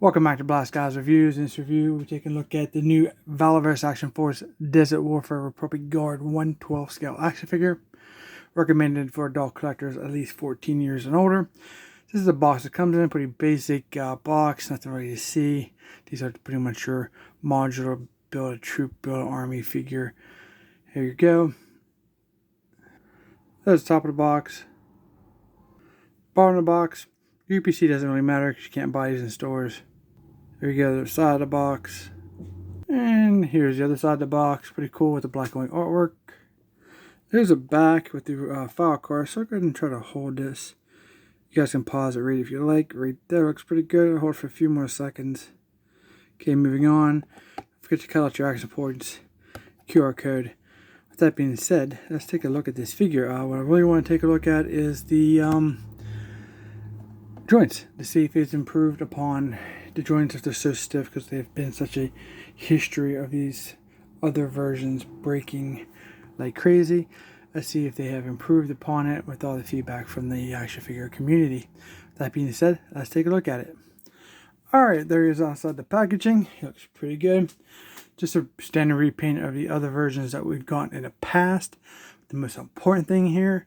Welcome back to Blast Guys Reviews. In this review, we're taking a look at the new Valaverse Action Force Desert Warfare Republic Guard 1/12 scale action figure. Recommended for adult collectors at least 14 years and older. This is the box that comes in, a pretty basic box, nothing really to see. These are pretty much your modular build a troop, build an army figure. Here you go. That's the top of the box. Bottom of the box. UPC doesn't really matter because you can't buy these in stores. There you go, the other side of the box. And here's the other side of the box. Pretty cool with the black and white artwork. There's a back with the file card. So I'll go ahead and try to hold this. You guys can pause it, read if you like. Right there, looks pretty good. I'll hold for a few more seconds. Okay, moving on. Don't forget to cut out your action points. QR code. With that being said, let's take a look at this figure. What I really want to take a look at is the joints to see if it's improved upon. The joints, if they're so stiff, because they've been such a history of these other versions breaking like crazy. Let's see if they have improved upon it with all the feedback from the action figure community. That being said, let's take a look at it. Alright, there he is outside the packaging. He looks pretty good. Just a standard repaint of the other versions that we've gotten in the past. The most important thing here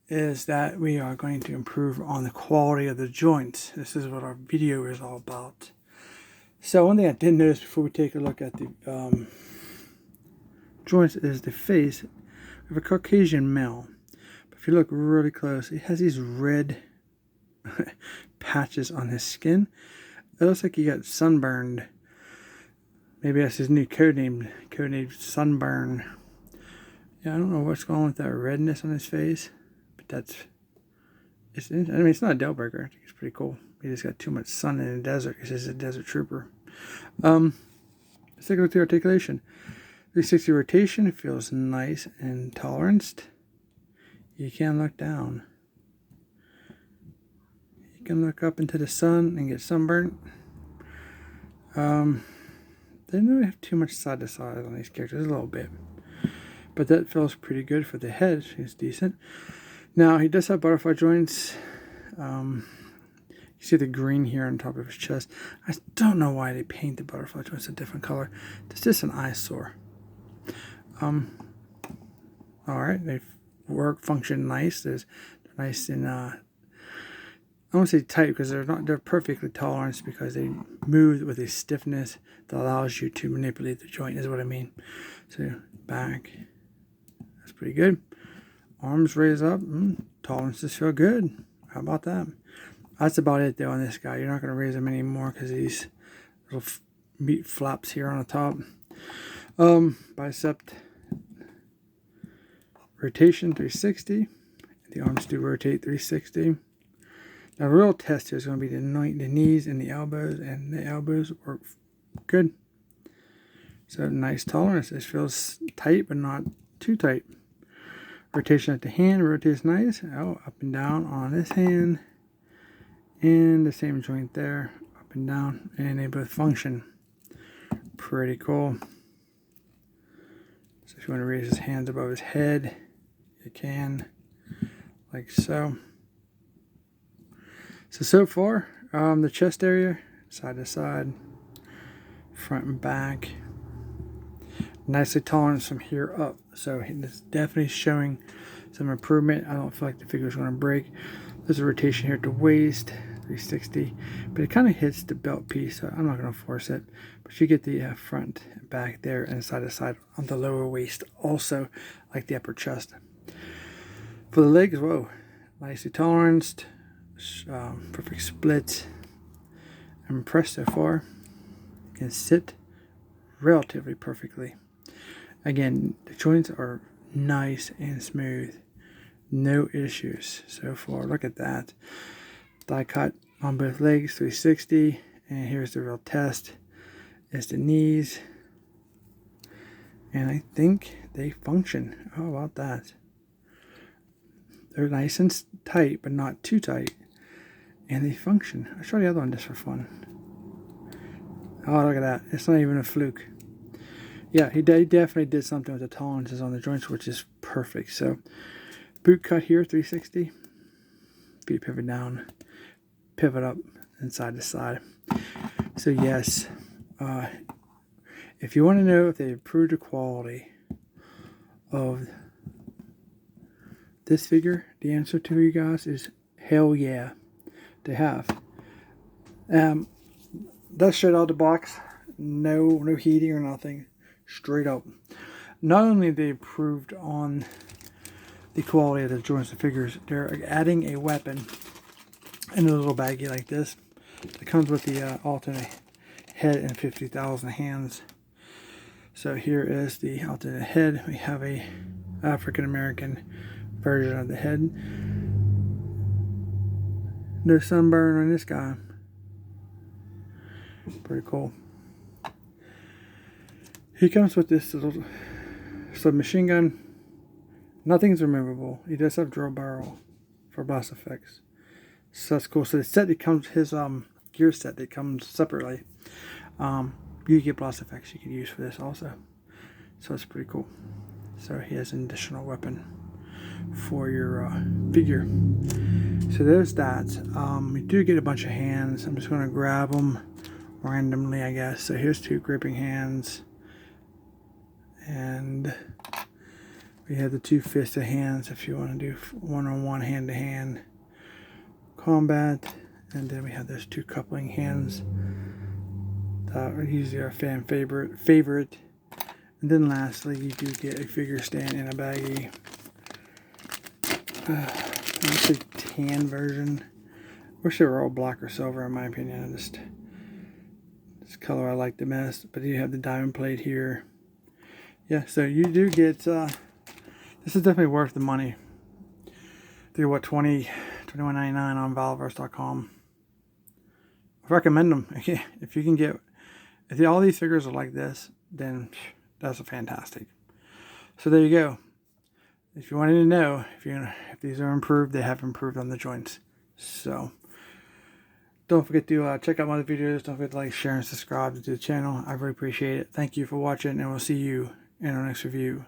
is that we are going to improve on the quality of the joints. This is what our video is all about. So one thing I did notice before we take a look at the joints is the face of a Caucasian male. But if you look really close, he has these red patches on his skin. It looks like he got sunburned. Maybe that's his new codename Sunburn. Yeah, I don't know what's going on with that redness on his face. I mean, it's not a deal breaker. I think it's pretty cool. He just got too much sun in the desert because he's a desert trooper. Let's take a look at the articulation. 360 rotation, it feels nice and toleranced. You can look down. You can look up into the sun and get sunburnt. They don't really have too much side to side on these characters, a little bit. But that feels pretty good for the head. It's decent. Now, he does have butterfly joints. You see the green here on top of his chest. I don't know why they paint the butterfly joints a different color. It's just an eyesore. Alright, they function nice. They're nice and, I won't say tight because they're perfectly tolerant because they move with a stiffness that allows you to manipulate the joint, is what I mean. So, back. That's pretty good. Arms raise up. Tolerances feel good. How about that? That's about it though on this guy. You're not going to raise them anymore because these little meat flaps here on the top. Bicep rotation 360. The arms do rotate 360. Now the real test here is going to be the knees and the elbows, and the elbows work good. So nice tolerance. This feels tight but not too tight. Rotation at the hand rotates nice. Oh, up and down on this hand. And the same joint there. Up and down. And they both function. Pretty cool. So if you want to raise his hands above his head, you can. Like so. So far, the chest area, side to side, front and back. Nicely tolerant from here up, so it's definitely showing some improvement. I don't feel like the figure is going to break. There's a rotation here at the waist, 360, but it kind of hits the belt piece, so I'm not going to force it. But you get the front and back there and side to side on the lower waist, also like the upper chest. For the legs, whoa, nicely toleranced, perfect split. I'm impressed so far. You can sit relatively perfectly. Again, the joints are nice and smooth. No issues so far. Look at that. Die cut on both legs, 360. And here's the real test. It's the knees. And I think they function. How about that? They're nice and tight, but not too tight. And they function. I'll show the other one just for fun. Oh, look at that. It's not even a fluke. Yeah, he definitely did something with the tolerances on the joints, which is perfect. So, boot cut here, 360. Feet pivot down, pivot up, and side to side. So yes, if you want to know if they improved the quality of this figure, the answer to you guys is hell yeah, they have. That's straight out the box, no heating or nothing, straight up. Not only have they improved on the quality of the joints and figures, they're adding a weapon in a little baggie like this. It comes with the alternate head and 50,000 hands. So here is the alternate head. We have a African American version of the head. No sunburn on this guy. Pretty cool. He comes with this little submachine gun. Nothing's removable. He does have drill barrel for blast effects. So that's cool. So the set that comes, his gear set that comes separately, you get blast effects you can use for this also. So it's pretty cool. So he has an additional weapon for your figure. So there's that. We do get a bunch of hands. I'm just going to grab them randomly, I guess. So here's 2 gripping hands. And we have the 2 fisted hands if you want to do one-on-one, hand-to-hand combat. And then we have those 2 coupling hands that are usually our fan favorite. And then lastly, you do get a figure stand in a baggie. That's a tan version. Wish they were all black or silver in my opinion. This color I like the best. But you have the diamond plate here. Yeah, so you do get, this is definitely worth the money. They're what, $21.99 on Valaverse.com. I recommend them. If you can get, if all these figures are like this, then that's a fantastic. So there you go. If you wanted to know if these are improved, they have improved on the joints. So don't forget to check out my other videos. Don't forget to like, share, and subscribe to the channel. I really appreciate it. Thank you for watching, and we'll see you in our next review.